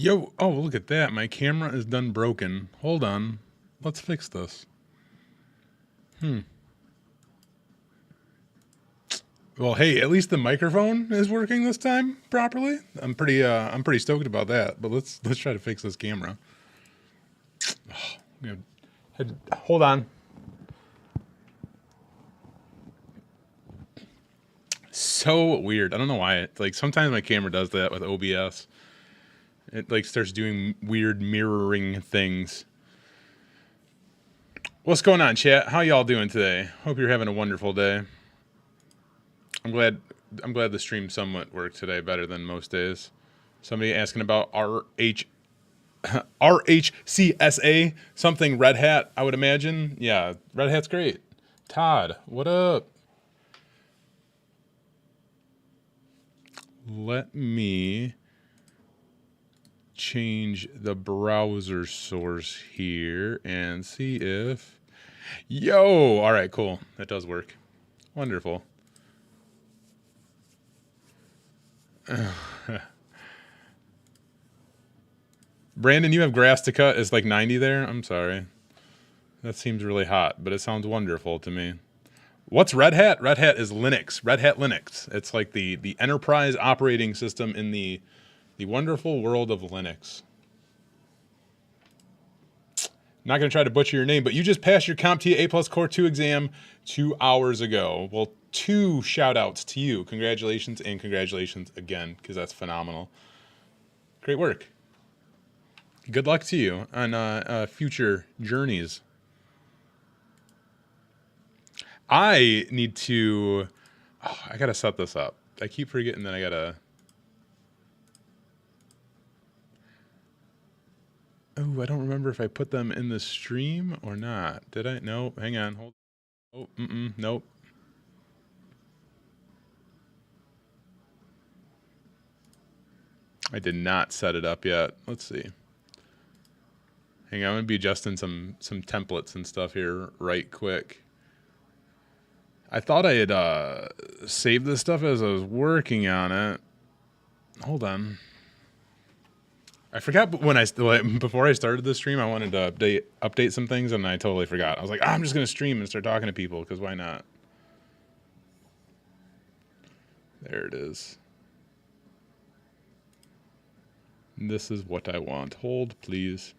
Yo, oh, look at that. My camera is done broken. Hold on. Let's fix this. Well, hey, at least the microphone is working this time properly. I'm pretty stoked about that. But let's try to fix this camera. Oh, hold on. So weird. I don't know why. Like sometimes my camera does that with OBS. It like starts doing weird mirroring things. What's going on, chat? How y'all doing today? Hope you're having a wonderful day. I'm glad the stream somewhat worked today, better than most days. Somebody asking about RHCSA, something Red Hat, I would imagine. Yeah, Red Hat's great. Todd, what up? Let me change the browser source here and see if... Yo! All right, cool. That does work. Wonderful. Brandon, you have grass to cut. It's like 90 there? I'm sorry. That seems really hot, but it sounds wonderful to me. What's Red Hat? Red Hat is Linux. Red Hat Linux. It's like the enterprise operating system in the wonderful world of Linux. Not going to try to butcher your name, but you just passed your CompTIA A+ Core 2 exam 2 hours ago. Well, 2 shout-outs to you. Congratulations and congratulations again, because that's phenomenal. Great work. Good luck to you on future journeys. I need to... Oh, I got to set this up. I keep forgetting that I got to... Oh, I don't remember if I put them in the stream or not. Did I? No, hang on. Hold. Oh, nope. I did not set it up yet. Let's see. Hang on, I'm going to be adjusting some templates and stuff here right quick. I thought I had saved this stuff as I was working on it. Hold on. I forgot when before I started this stream, I wanted to update some things, and I totally forgot. I was like, I'm just going to stream and start talking to people, because why not? There it is. This is what I want. Hold, please.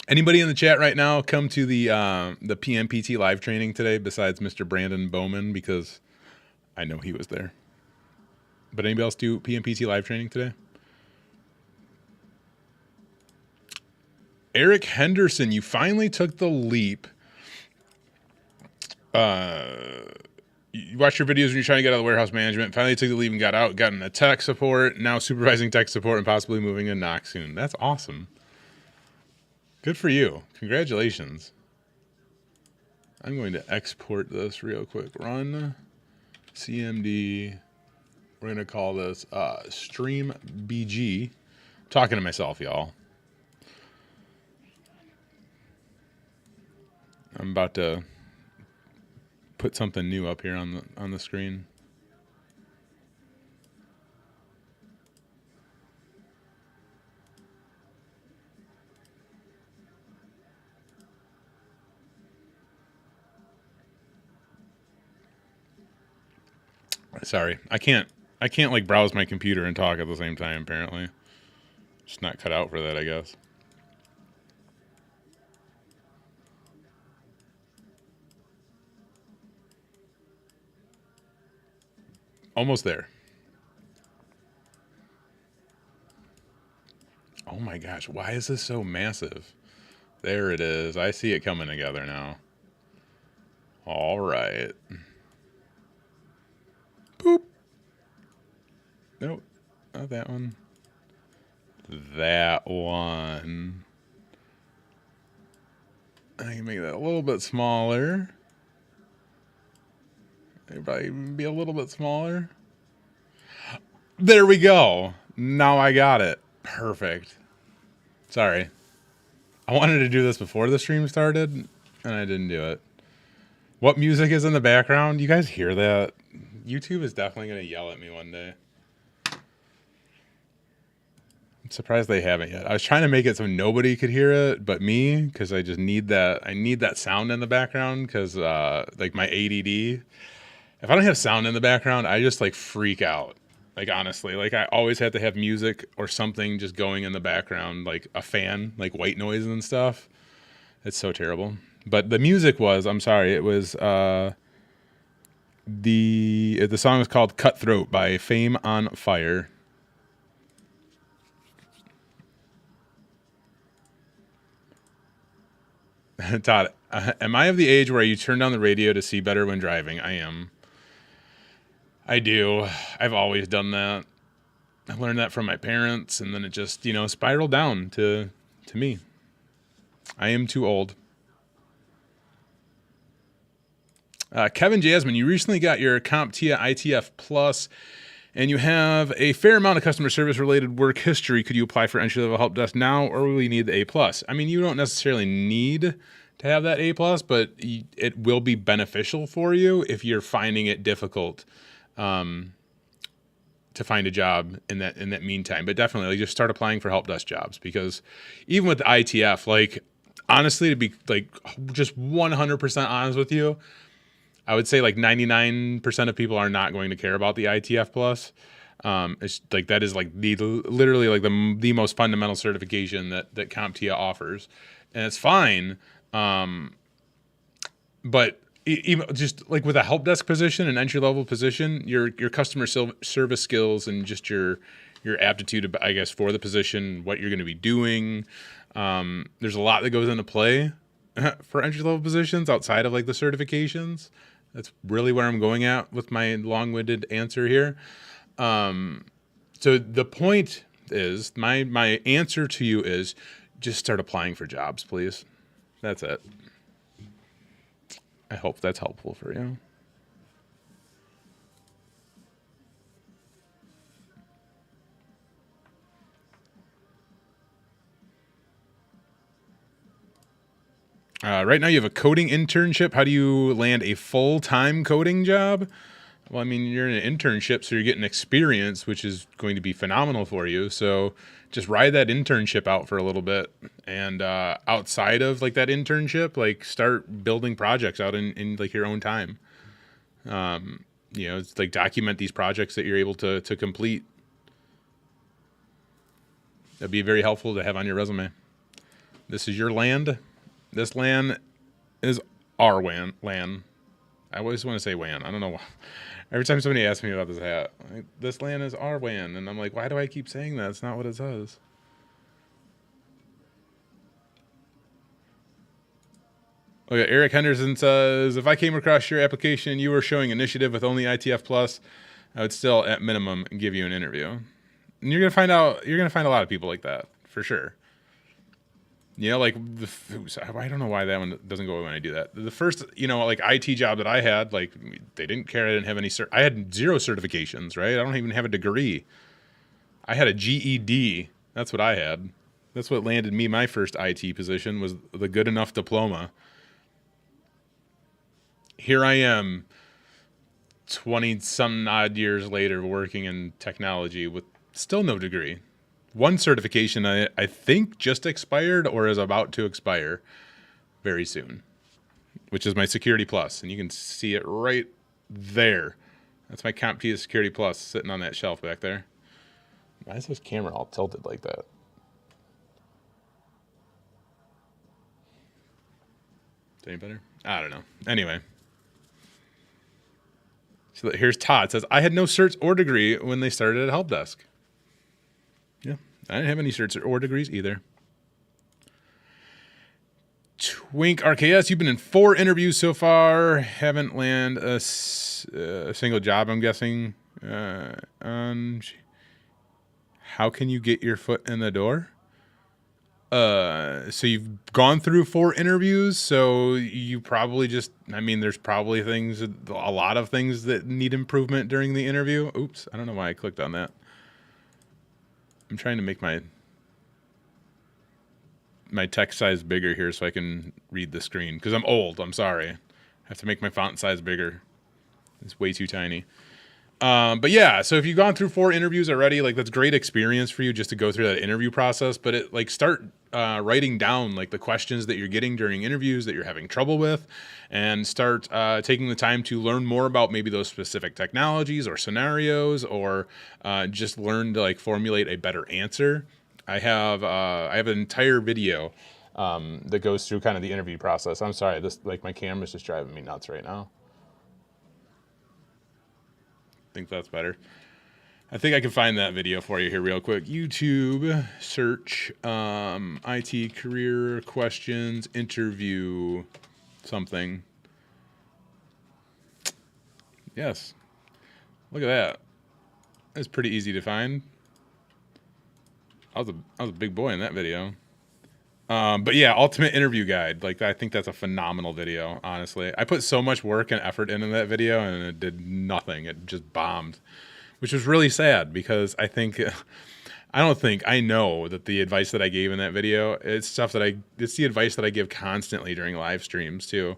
Anybody in the chat right now come to the PMPT live training today besides Mr. Brandon Bowman, because I know he was there. But anybody else do PMPT live training today? Eric Henderson, you finally took the leap. You watch your videos when you're trying to get out of the warehouse management. Finally took the leap and got out, got into tech support, now supervising tech support and possibly moving to NOC soon. That's awesome. Good for you. Congratulations. I'm going to export this real quick. Run CMD. We're going to call this Stream BG. Talking to myself, y'all. I'm about to put something new up here on the screen. Sorry, I can't like browse my computer and talk at the same time, apparently. Just not cut out for that, I guess. Almost there. Oh my gosh, why is this so massive? There it is. I see it coming together now. All right. Boop. Nope, not that one. That one. I can make that a little bit smaller. Maybe probably even be a little bit smaller. There we go. Now I got it. Perfect. Sorry. I wanted to do this before the stream started, and I didn't do it. What music is in the background? You guys hear that? YouTube is definitely going to yell at me one day. I'm surprised they haven't yet. I was trying to make it so nobody could hear it but me, because I just need that. I need that sound in the background because like my ADD. If I don't have sound in the background, I just like freak out. Like honestly, like I always have to have music or something just going in the background, like a fan, like white noise and stuff. It's so terrible. But the music was, I'm sorry, it was the song is called Cutthroat by Fame on Fire. Todd, am I of the age where you turn down the radio to see better when driving? I am. I do. I've always done that. I learned that from my parents, and then it just, spiraled down to me. I am too old. Kevin Jasmine, you recently got your CompTIA ITF Plus, and you have a fair amount of customer service related work history. Could you apply for entry level help desk now, or will you need the A plus? I mean, you don't necessarily need to have that A plus, but it will be beneficial for you if you're finding it difficult to find a job in that meantime. But definitely, just start applying for help desk jobs, because even with the ITF, like honestly, to be like just 100% honest with you, I would say like 99% of people are not going to care about the ITF plus. It's like that is like literally like the most fundamental certification that CompTIA offers, and it's fine. But even just like with a help desk position, an entry level position, your customer service skills and just your aptitude, I guess, for the position, what you're going to be doing. There's a lot that goes into play for entry level positions outside of like the certifications. That's really where I'm going at with my long-winded answer here. So the point is, my answer to you is just start applying for jobs, please. That's it. I hope that's helpful for you. Right now you have a coding internship. How do you land a full-time coding job? Well, I mean, you're in an internship, so you're getting experience, which is going to be phenomenal for you. So just ride that internship out for a little bit. And outside of like that internship, like start building projects out in like your own time. It's like document these projects that you're able to complete. That'd be very helpful to have on your resume. This is your land. This land is our land. I always want to say WAN. I don't know why. Every time somebody asks me about this hat, like, this land is our WAN. And I'm like, why do I keep saying that? It's not what it says. Okay, Eric Henderson says, if I came across your application and you were showing initiative with only ITF Plus, I would still, at minimum, give you an interview. And you're going to find a lot of people like that, for sure. Like I don't know why that one doesn't go away when I do that. The first, like IT job that I had, like they didn't care. I didn't have any I had 0 certifications, right? I don't even have a degree. I had a GED. That's what I had. That's what landed me my first IT position, was the good enough diploma. Here I am 20 some odd years later working in technology with still no degree. One certification I think just expired or is about to expire very soon, which is my Security Plus. And you can see it right there. That's my CompTIA Security Plus sitting on that shelf back there. Why is this camera all tilted like that? Is any better? I don't know. Anyway. So here's Todd. It says, I had no certs or degree when they started at Help Desk. Yeah, I didn't have any certs or degrees either. Twink RKS, you've been in 4 interviews so far. Haven't landed a single job, I'm guessing. How can you get your foot in the door? So you've gone through 4 interviews, so you probably there's probably a lot of things that need improvement during the interview. Oops, I don't know why I clicked on that. I'm trying to make my text size bigger here so I can read the screen, because I'm old. I'm sorry. I have to make my font size bigger. It's way too tiny. But yeah, so if you've gone through 4 interviews already, like that's great experience for you just to go through that interview process. But it like start writing down like the questions that you're getting during interviews that you're having trouble with, and start taking the time to learn more about maybe those specific technologies or scenarios, or just learn to like formulate a better answer. I have an entire video that goes through kind of the interview process. I'm sorry, this like my camera's just driving me nuts right now. I think that's better. I think I can find that video for you here real quick. YouTube, search IT career questions, interview something. Yes. Look at that. That's pretty easy to find. I was a big boy in that video. But yeah, ultimate interview guide. Like I think that's a phenomenal video, honestly. I put so much work and effort into that video and it did nothing. It just bombed, which was really sad because I know that the advice that I gave in that video, it's the advice that I give constantly during live streams too.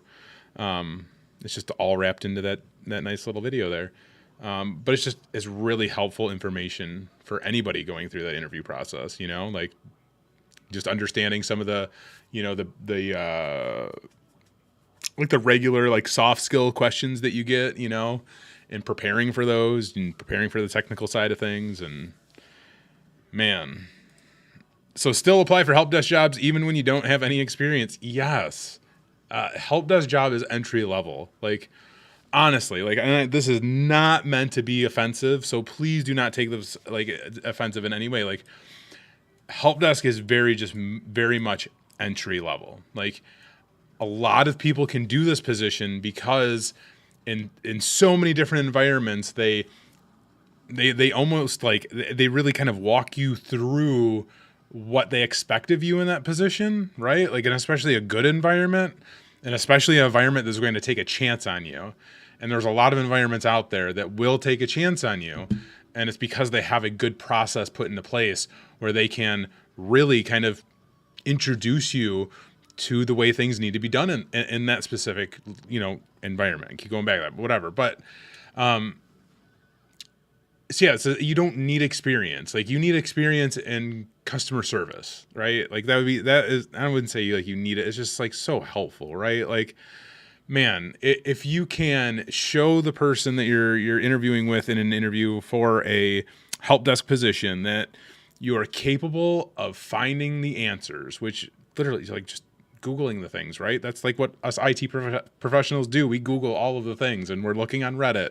It's just all wrapped into that nice little video there. But it's really helpful information for anybody going through that interview process, like just understanding some of the, like the regular, like soft skill questions that you get, and preparing for those and preparing for the technical side of things. And man, so still apply for help desk jobs even when you don't have any experience. Yes. Help desk job is entry level. Like, honestly, like this is not meant to be offensive. So please do not take this like offensive in any way. Like, help desk is very much entry level. Like a lot of people can do this position because in so many different environments, they almost like they really kind of walk you through what they expect of you in that position, right? Like, and especially a good environment, and especially an environment that's going to take a chance on you. And there's a lot of environments out there that will take a chance on you. And it's because they have a good process put into place where they can really kind of introduce you to the way things need to be done in that specific, environment. Keep going back to that, whatever. But, so you don't need experience. Like you need experience in customer service, right? Like I wouldn't say like you need it. It's just like so helpful, right? Like, man, if you can show the person that you're interviewing with in an interview for a help desk position that you are capable of finding the answers, which literally is like just Googling the things, right? That's like what us IT professionals do. We Google all of the things, and we're looking on Reddit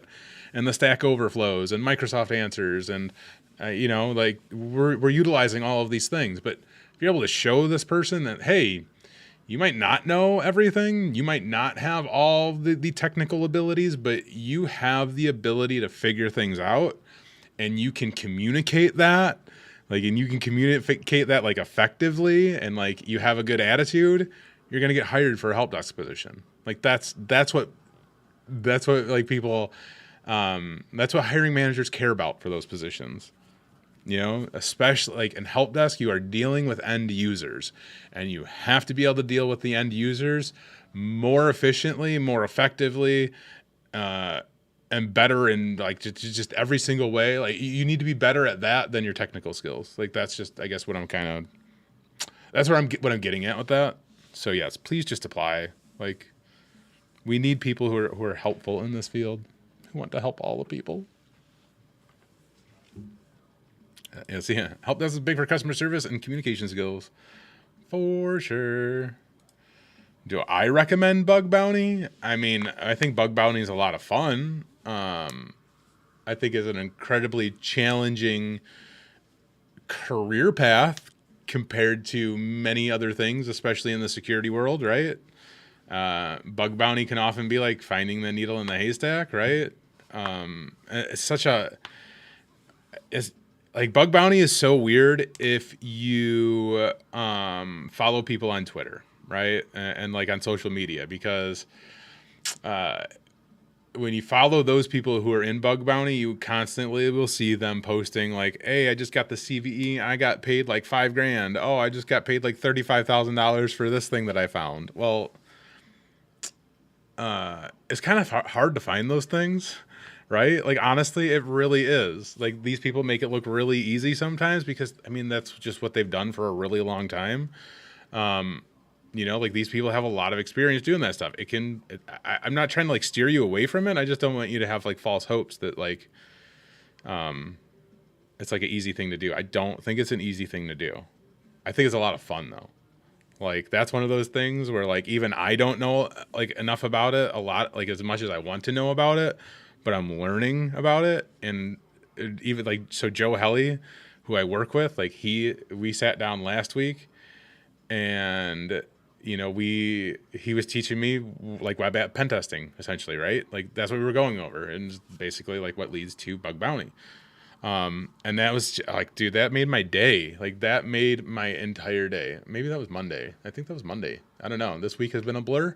and the Stack Overflows and Microsoft Answers, and like we're utilizing all of these things. But if you're able to show this person that, hey, you might not know everything, you might not have all the technical abilities, but you have the ability to figure things out, and you can communicate that, like, and you can communicate that like effectively, and like you have a good attitude, you're gonna get hired for a help desk position. Like that's what like people, that's what hiring managers care about for those positions. Especially like in help desk, you are dealing with end users, and you have to be able to deal with the end users more efficiently, more effectively, and better in like just every single way. Like you need to be better at that than your technical skills. Like that's just, I guess, what I'm getting at with that. So yes, please just apply. Like we need people who are helpful in this field, who want to help all the people. Help desk is big for customer service and communication skills, for sure. Do I recommend Bug Bounty? I mean, I think Bug Bounty is a lot of fun. I think it's an incredibly challenging career path compared to many other things, especially in the security world, right? Bug Bounty can often be like finding the needle in the haystack, right? Like Bug Bounty is so weird if you follow people on Twitter, right? And like on social media, because when you follow those people who are in Bug Bounty, you constantly will see them posting like, hey, I just got the CVE. I got paid like $5,000. Oh, I just got paid like $35,000 for this thing that I found. Well, it's kind of hard to find those things, right? Like, honestly, it really is. Like, these people make it look really easy sometimes because, I mean, that's just what they've done for a really long time. Like, these people have a lot of experience doing that stuff. I'm not trying to like steer you away from it. I just don't want you to have like false hopes that like, it's like an easy thing to do. I don't think it's an easy thing to do. I think it's a lot of fun though. Like, that's one of those things where like even I don't know like enough about it, a lot, like as much as I want to know about it, but I'm learning about it. And even like, so Joe Helly, who I work with, like we sat down last week and he was teaching me like web app pen testing essentially, right? Like that's what we were going over, and basically like what leads to bug bounty. And that was like, dude, that made my day. Like that made my entire day. Maybe that was Monday. I think that was Monday. I don't know. This week has been a blur.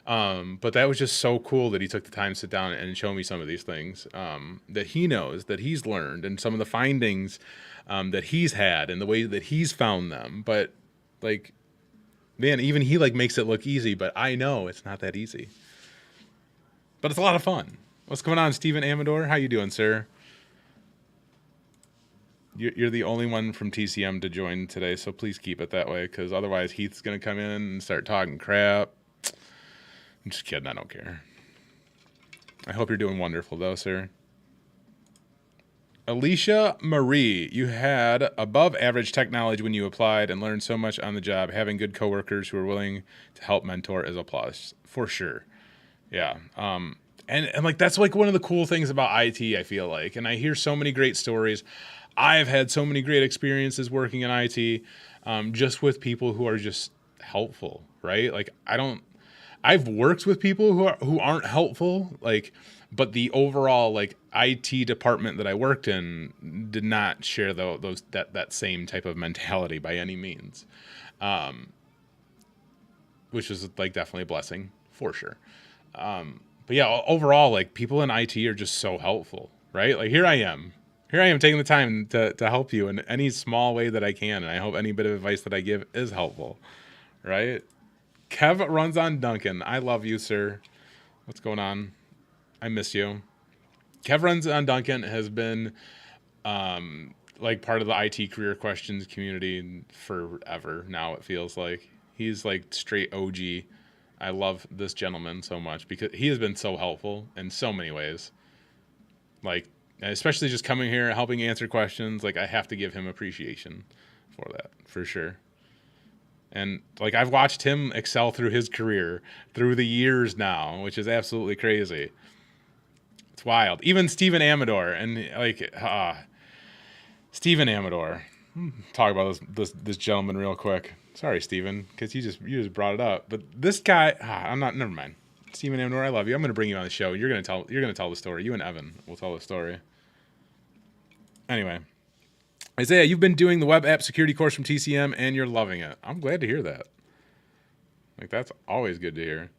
But that was just so cool that he took the time to sit down and show me some of these things, that he knows, that he's learned, and some of the findings, that he's had and the way that he's found them. But like, man, even he like makes it look easy, but I know it's not that easy, but it's a lot of fun. What's going on, Stephen Amador? How you doing, sir? You're the only one from TCM to join today, so please keep it that way, because otherwise Heath's going to come in and start talking crap. I'm just kidding. I don't care. I hope you're doing wonderful, though, sir. Alicia Marie, you had above average tech knowledge when you applied and learned so much on the job. Having good coworkers who are willing to help mentor is a plus, for sure. Yeah. And like, that's like one of the cool things about IT, I feel like. And I hear so many great stories. I've had so many great experiences working in IT, just with people who are just helpful, right? Like I've worked with people who aren't helpful, like, but the overall like IT department that I worked in did not share that same type of mentality by any means, which is like definitely a blessing for sure. But yeah, overall, like people in IT are just so helpful, right? Like here I am taking the time to help you in any small way that I can. And I hope any bit of advice that I give is helpful, right? Kev runs on Duncan. I love you, sir. What's going on? I miss you. Kev runs on Duncan has been like part of the IT career questions community forever now, it feels like. He's like straight OG. I love this gentleman so much because he has been so helpful in so many ways. Like, especially just coming here, helping answer questions. Like, I have to give him appreciation for that, for sure. And like, I've watched him excel through his career through the years now, which is absolutely crazy. It's wild. Even Stephen Amador, and like, Stephen Amador. Talk about this gentleman real quick. Sorry, Stephen, because you just brought it up. But this guy, never mind. Stephen Amador, I love you. I'm gonna bring you on the show. You're gonna tell the story. You and Evan will tell the story. Anyway, Isaiah, you've been doing the web app security course from TCM and you're loving it. I'm glad to hear that. Like, that's always good to hear.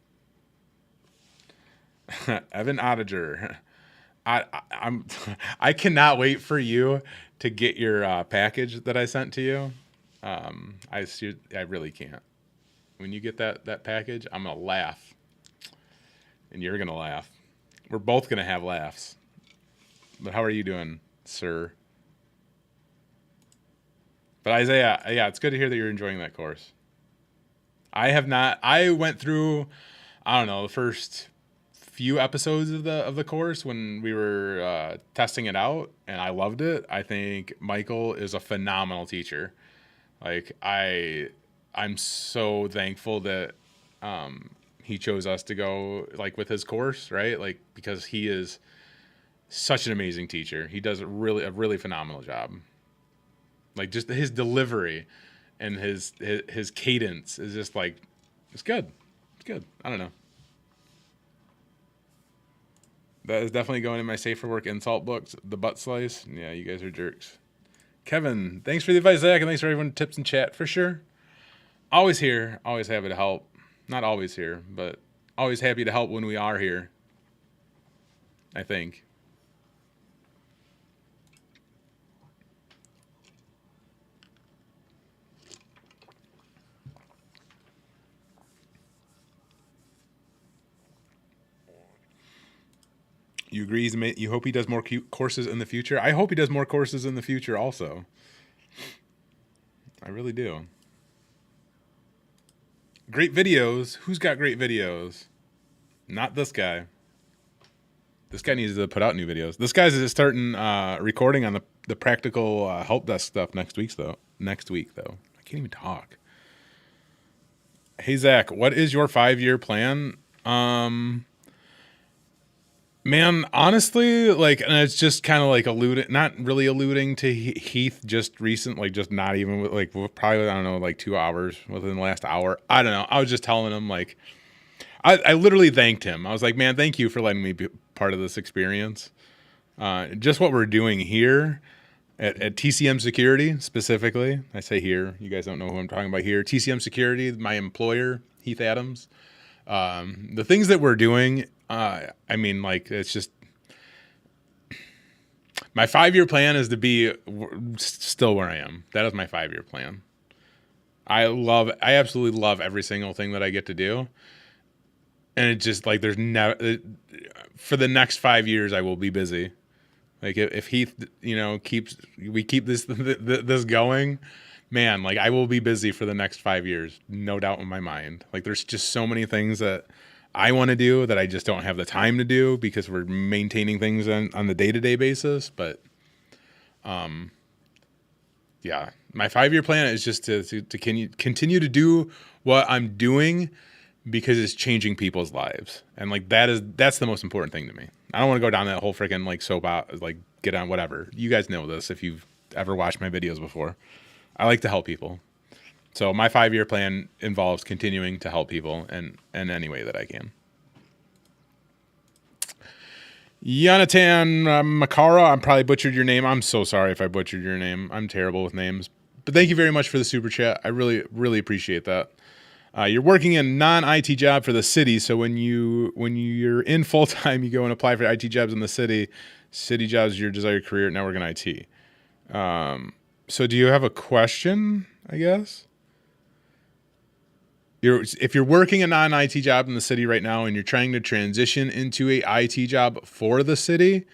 Evan Ottager, I cannot wait for you to get your package that I sent to you. I really can't. When you get that package, I'm gonna laugh, and you're gonna laugh. We're both gonna have laughs. But how are you doing, sir? But Isaiah, yeah, it's good to hear that you're enjoying that course. I have not. I went through, I don't know, the first few episodes of the course when we were testing it out, and I loved it. I think Michael is a phenomenal teacher. Like, I'm so thankful that he chose us to go like with his course, right? Like, because he is such an amazing teacher. He does a really phenomenal job. Like, just his delivery and his cadence is just like, it's good. It's good. I don't know. That is definitely going in my safe for work insult books. The butt slice. Yeah, you guys are jerks. Kevin, thanks for the advice, Zach, and thanks for everyone tips in chat, for sure. Always here, always happy to help. Not always here, but always happy to help when we are here, I think. You agree? You hope he does more courses in the future? I hope he does more courses in the future also. I really do. Great videos. Who's got great videos? Not this guy. This guy needs to put out new videos. This guy's starting recording on the practical help desk stuff next week, though. I can't even talk. Hey, Zach, what is your 5-year plan? Man, honestly, like, and it's just kind of like not really alluding to Heath just recent, like just not even like probably, I don't know, like 2 hours within the last hour. I don't know. I was just telling him like, I literally thanked him. I was like, man, thank you for letting me be part of this experience. Just what we're doing here at TCM Security specifically. I say here, you guys don't know who I'm talking about here. TCM Security, my employer, Heath Adams. The things that we're doing, I mean, like, it's just, my 5-year plan is to be still where I am. That is my 5-year plan. I absolutely love every single thing that I get to do. And it's just like, there's never, for the next 5 years, I will be busy. Like if Heath, we keep this going, man, like I will be busy for the next 5 years. No doubt in my mind. Like there's just so many things that I want to do that I just don't have the time to do because we're maintaining things on the day-to-day basis. But, yeah, my 5-year plan is just to continue to do what I'm doing because it's changing people's lives. And like, that's the most important thing to me. I don't want to go down that whole freaking like soap out, like get on whatever. You guys know this if you've ever watched my videos before. I like to help people. So my 5-year plan involves continuing to help people in any way that I can. Jonathan Makara, I probably butchered your name. I'm so sorry if I butchered your name. I'm terrible with names. But thank you very much for the super chat. I really, really appreciate that. You're working in a non-IT job for the city, so when you're in full-time, you go and apply for IT jobs in the city. City jobs, your desired career, network and IT. So do you have a question, I guess? If you're working a non-IT job in the city right now and you're trying to transition into a IT job for the city,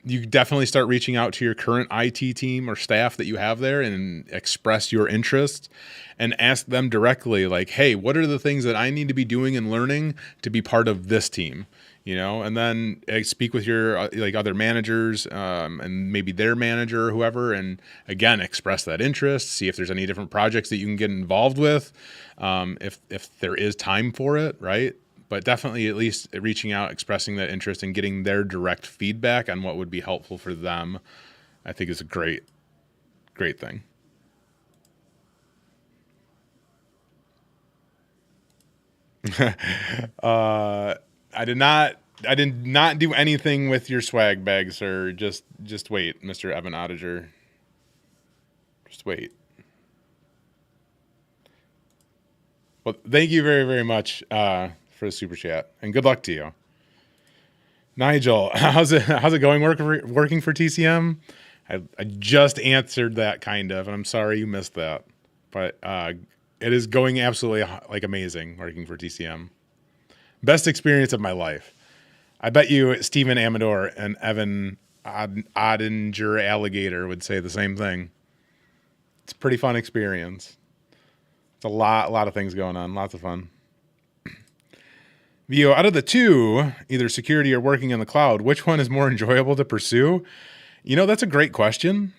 you definitely start reaching out to your current IT team or staff that you have there and express your interest and ask them directly, like, hey, what are the things that I need to be doing and learning to be part of this team? And then speak with your like other managers and maybe their manager or whoever, and again, express that interest, see if there's any different projects that you can get involved with, if there is time for it, right? But definitely at least reaching out, expressing that interest and getting their direct feedback on what would be helpful for them, I think is a great thing. I did not do anything with your swag bag, sir. Just wait, Mr. Evan Ottager. Just wait. Well, thank you very, very much for the super chat, and good luck to you. Nigel, how's it going working for TCM? I just answered that kind of, and I'm sorry you missed that, but it is going absolutely like amazing working for TCM. Best experience of my life. I bet you Stephen Amador and Evan Odinger Alligator would say the same thing. It's a pretty fun experience. It's a lot of things going on. Lots of fun. Vio, out of the two, either security or working in the cloud, which one is more enjoyable to pursue? That's a great question.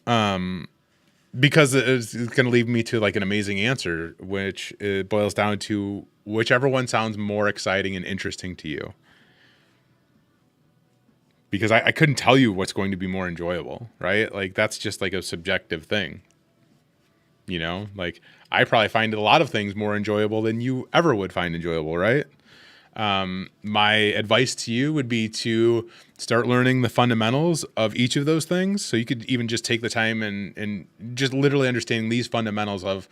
Because it's going to lead me to like an amazing answer, which it boils down to whichever one sounds more exciting and interesting to you. Because I couldn't tell you what's going to be more enjoyable, right? Like that's just like a subjective thing. Like I probably find a lot of things more enjoyable than you ever would find enjoyable, right? My advice to you would be to start learning the fundamentals of each of those things. So you could even just take the time and just literally understanding these fundamentals of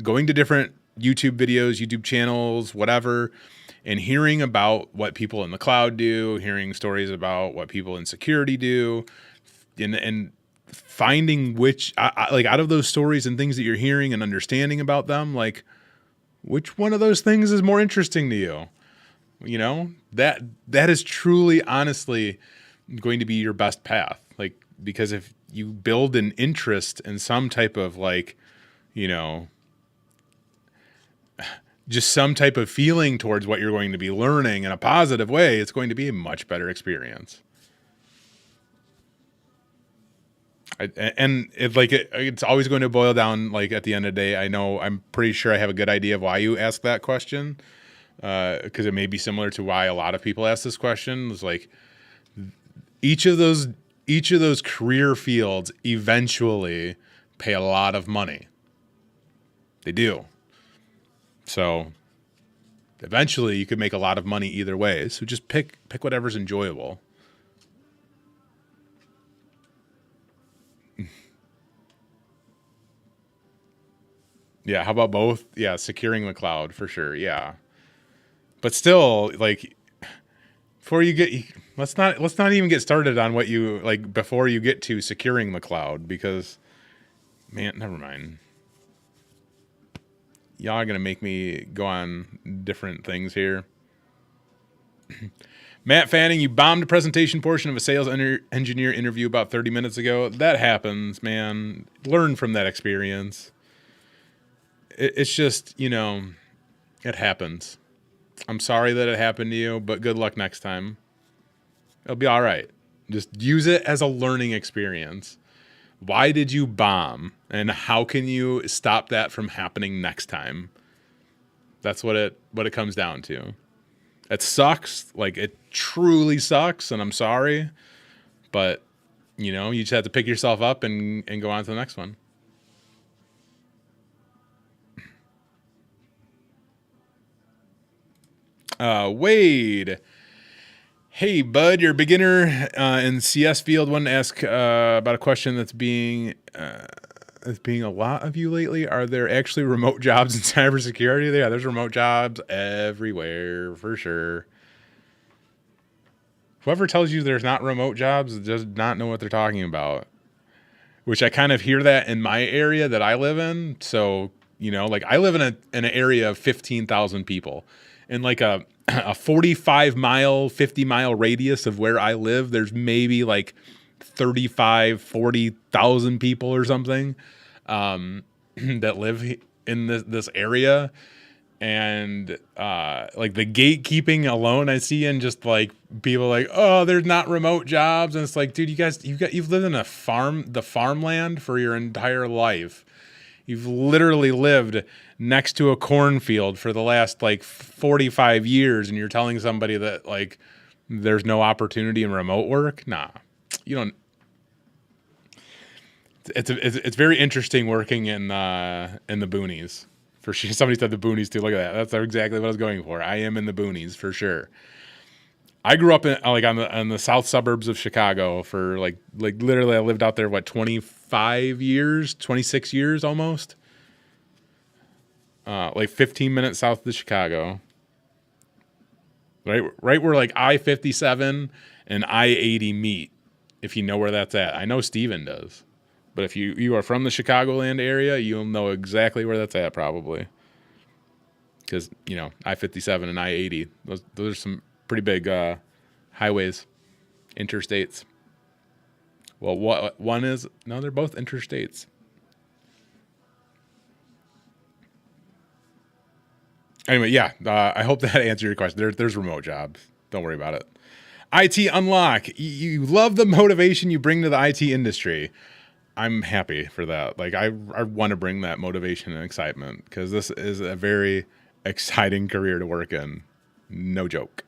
going to different YouTube videos, YouTube channels, whatever, and hearing about what people in the cloud do, hearing stories about what people in security do, and finding which, like out of those stories and things that you're hearing and understanding about them, like which one of those things is more interesting to you. that is truly, honestly going to be your best path. Like, because if you build an interest in some type of just some type of feeling towards what you're going to be learning in a positive way, it's going to be a much better experience. It's always going to boil down, like, at the end of the day, I'm pretty sure I have a good idea of why you ask that question. Because it may be similar to why a lot of people ask this question. It's like each of those career fields eventually pay a lot of money. They do. So eventually you could make a lot of money either way. So just pick whatever's enjoyable. Yeah, how about both? Yeah, securing the cloud for sure. Yeah. But still, like, before you get, let's not even get started on what you like before you get to securing the cloud, because, man, never mind. Y'all are gonna make me go on different things here. Matt Fanning, you bombed a presentation portion of a sales engineer interview about 30 minutes ago. That happens, man. Learn from that experience. It's just, it happens. I'm sorry that it happened to you, but good luck next time. It'll be all right. Just use it as a learning experience. Why did you bomb? And how can you stop that from happening next time? That's what it comes down to. It sucks. Like, it truly sucks, and I'm sorry. But, you just have to pick yourself up and go on to the next one. Wade. Hey, bud, you're a beginner in CS field. Wanted to ask about a question that's being a lot of you lately. Are there actually remote jobs in cybersecurity? Yeah, there's remote jobs everywhere for sure. Whoever tells you there's not remote jobs does not know what they're talking about. Which I kind of hear that in my area that I live in. So, like, I live in an area of 15,000 people. In like a 45-mile, 50-mile radius of where I live, there's maybe like 35, 40,000 people or something that live in this area. And like the gatekeeping alone, I see in just like people like, oh, there's not remote jobs. And it's like, dude, you've lived in the farmland for your entire life. You've literally lived next to a cornfield for the last like 45 years, and you're telling somebody that like there's no opportunity in remote work? Nah, you don't. It's very interesting working in the boonies. For sure. Somebody said the boonies too. Look at that. That's exactly what I was going for. I am in the boonies for sure. I grew up in on the south suburbs of Chicago for like literally I lived out there 25 years, 26 years almost. Like 15 minutes south of Chicago. Right where like I-57 and I-80 meet. If you know where that's at. I know Steven does. But if you are from the Chicagoland area, you'll know exactly where that's at probably. Because, I-57 and I-80, those are some pretty big highways, interstates. Well, one is, no, they're both interstates. Anyway, yeah, I hope that answered your question. There's remote jobs. Don't worry about it. IT Unlock. You love the motivation you bring to the IT industry. I'm happy for that. Like, I want to bring that motivation and excitement because this is a very exciting career to work in. No joke.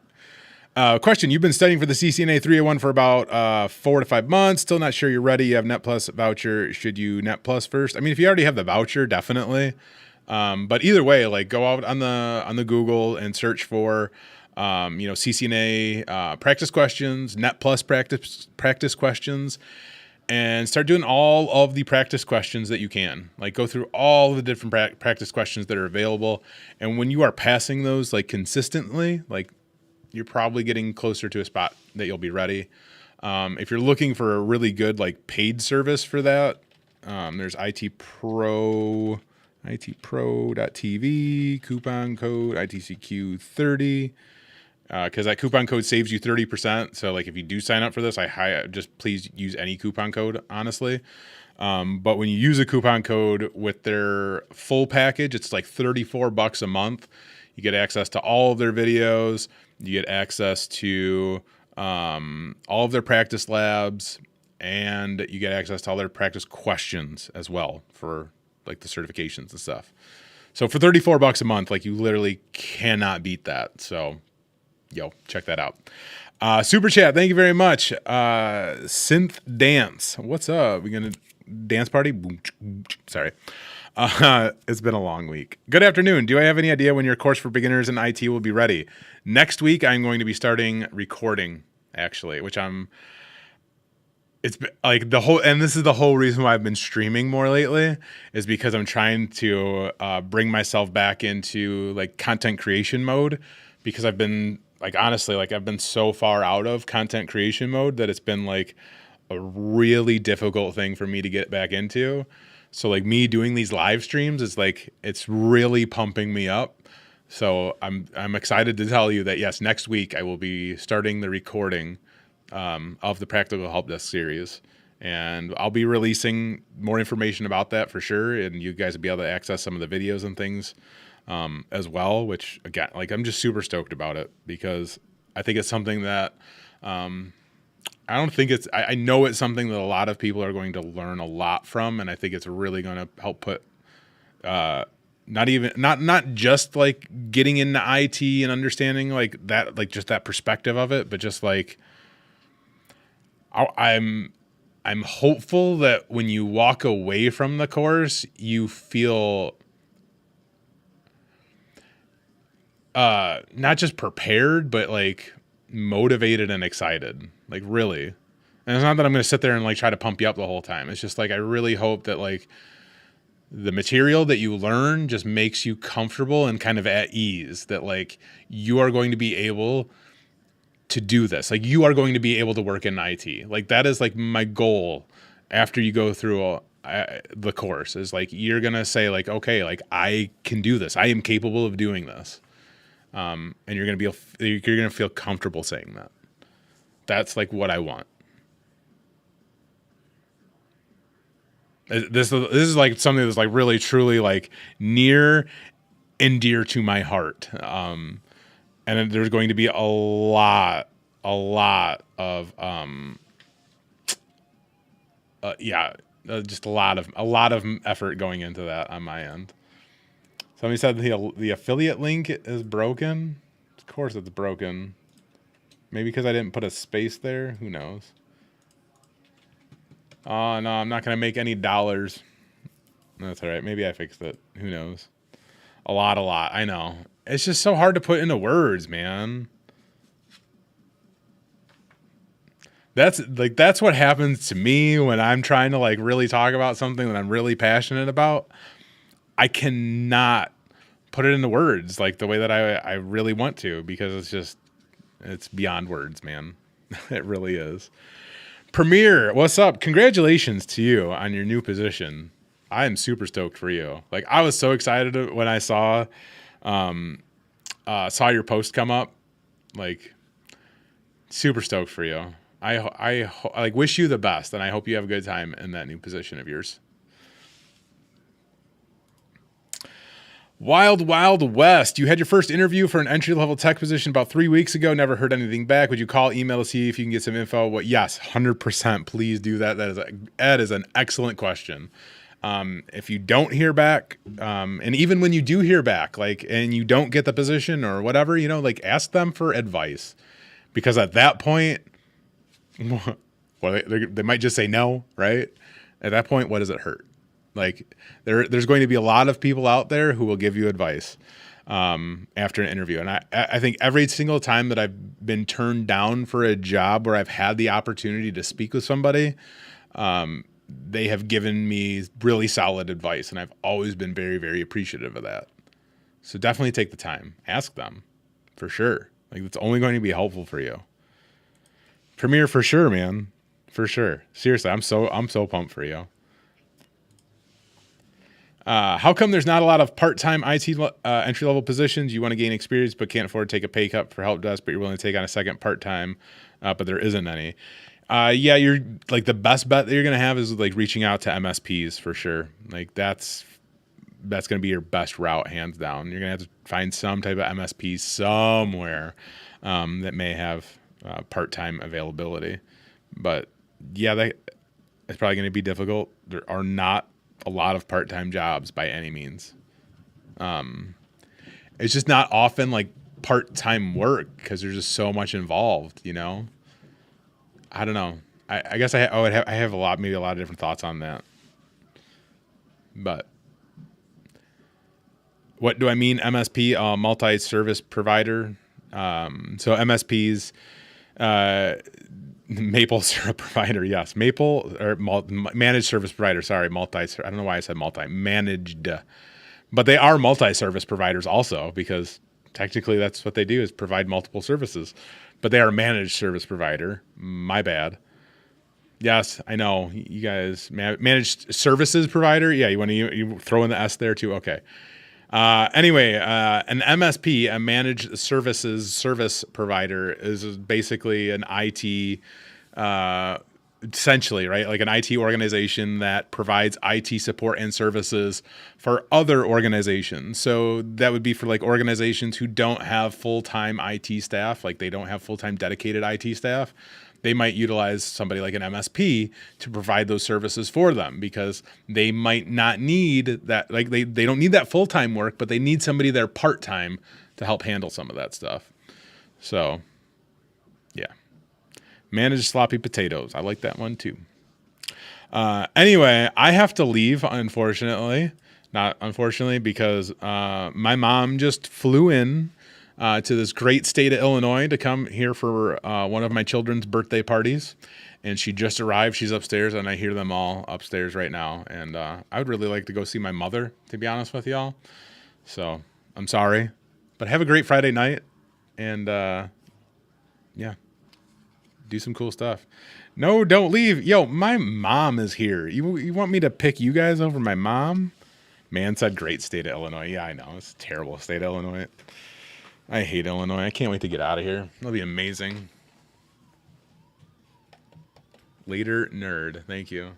Question. You've been studying for the CCNA 301 for about 4 to 5 months. Still not sure you're ready. You have Net Plus voucher. Should you Net Plus first? I mean, if you already have the voucher, definitely. But either way, like, go out on the Google and search for, CCNA practice questions, Net Plus practice questions, and start doing all of the practice questions that you can. Like, go through all the different practice questions that are available. And when you are passing those like consistently, like, you're probably getting closer to a spot that you'll be ready. If you're looking for a really good like paid service for that, there's itpro.tv, coupon code ITCQ30. because that coupon code saves you 30%. So like if you do sign up for this, just please use any coupon code, honestly. But when you use a coupon code with their full package, it's like $34 a month. You get access to all of their videos. You get access to all of their practice labs, and you get access to all their practice questions as well for like the certifications and stuff. So for $34 a month, like you literally cannot beat that. So, check that out. Super chat, thank you very much. Synth Dance, what's up? We gonna dance party? Sorry. It's been a long week. Good afternoon. Do I have any idea when your course for beginners in IT will be ready? Next week, I'm going to be starting recording, actually, which it's like and this is the whole reason why I've been streaming more lately, is because I'm trying to bring myself back into like content creation mode, because I've been like, honestly, like I've been so far out of content creation mode that it's been like a really difficult thing for me to get back into. So like me doing these live streams is like, it's really pumping me up. So I'm excited to tell you that yes, next week I will be starting the recording of the Practical Help Desk series, and I'll be releasing more information about that for sure, and you guys will be able to access some of the videos and things as well, which again, like I'm just super stoked about it, because I think it's something that I know it's something that a lot of people are going to learn a lot from, and I think it's really going to help put not just like getting into IT and understanding like that, like just that perspective of it, but just like I'm hopeful that when you walk away from the course, you feel not just prepared, but like motivated and excited, like really. And it's not that I'm going to sit there and like try to pump you up the whole time. It's just like, I really hope that like the material that you learn just makes you comfortable and kind of at ease, that like you are going to be able to do this. Like you are going to be able to work in IT. Like that is like my goal after you go through the course, is like, you're going to say like, okay, like I can do this. I am capable of doing this. And you're going to feel comfortable saying that. That's like what I want. This is like something that's like really truly like near and dear to my heart. And there's going to be a lot of just a lot of effort going into that on my end. Somebody said the affiliate link is broken. Of course it's broken. Maybe because I didn't put a space there. Who knows? Oh no, I'm not gonna make any dollars. That's all right. Maybe I fixed it. Who knows? A lot. I know. It's just so hard to put into words, man. That's what happens to me when I'm trying to like really talk about something that I'm really passionate about. I cannot put it into words like the way that I really want to, because it's beyond words, man. It really is. Premier, what's up? Congratulations to you on your new position. I am super stoked for you. Like I was so excited when I saw your post come up. Like super stoked for you. I like wish you the best, and I hope you have a good time in that new position of yours. Wild West. You had your first interview for an entry-level tech position about 3 weeks ago. Never heard anything back. Would you call, email to see if you can get some info? Yes, 100%. Please do that. That is an excellent question. If you don't hear back, and even when you do hear back, like, and you don't get the position or whatever, like ask them for advice, because at that point, well, they might just say no, right? At that point, what does it hurt? Like there's going to be a lot of people out there who will give you advice after an interview. And I think every single time that I've been turned down for a job where I've had the opportunity to speak with somebody, they have given me really solid advice. And I've always been very, very appreciative of that. So definitely take the time. Ask them for sure. Like it's only going to be helpful for you. Premier, for sure, man. For sure. Seriously, I'm so pumped for you. How come there's not a lot of part-time IT entry-level positions? You want to gain experience but can't afford to take a pay cut for help desk, but you're willing to take on a second part-time, but there isn't any. Yeah, you're like the best bet that you're going to have is like reaching out to MSPs for sure. Like that's going to be your best route, hands down. You're going to have to find some type of MSP somewhere that may have part-time availability. But yeah, it's probably going to be difficult. There are not a lot of part-time jobs by any means. It's just not often like part-time work because there's just so much involved, you know? I don't know. I guess I have maybe a lot of different thoughts on that. But what do I mean? MSP, multi-service provider. So MSPs, maple syrup provider. Yes. Maple or managed service provider. Sorry. I don't know why I said managed, but they are multi-service providers also because technically that's what they do is provide multiple services, but they are a managed service provider. My bad. Yes, I know you guys managed services provider. Yeah. You throw in the S there too. Okay. Anyway, an MSP, a managed service provider, is basically an IT, essentially, right? Like an IT organization that provides IT support and services for other organizations. So that would be for like organizations who don't have full-time IT staff, like they don't have full-time dedicated IT staff. They might utilize somebody like an MSP to provide those services for them because they might not need that. Like they don't need that full-time work, but they need somebody there part-time to help handle some of that stuff. So yeah, manage sloppy potatoes. I like that one too. Anyway, I have to leave, not unfortunately, because my mom just flew in to this great state of Illinois to come here for one of my children's birthday parties. And she just arrived. She's upstairs, and I hear them all upstairs right now. And I would really like to go see my mother, to be honest with y'all. So I'm sorry. But have a great Friday night. And yeah, do some cool stuff. No, don't leave. Yo, my mom is here. You want me to pick you guys over my mom? Man said great state of Illinois. Yeah, I know. It's a terrible state of Illinois. I hate Illinois. I can't wait to get out of here. It'll be amazing. Later, nerd. Thank you.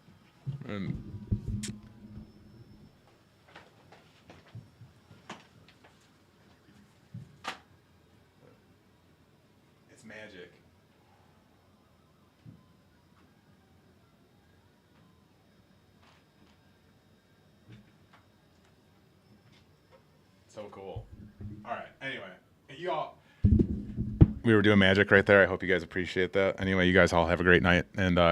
It's magic. So cool. All right. Anyway. We were doing magic right there. I hope you guys appreciate that. Anyway, you guys all have a great night, and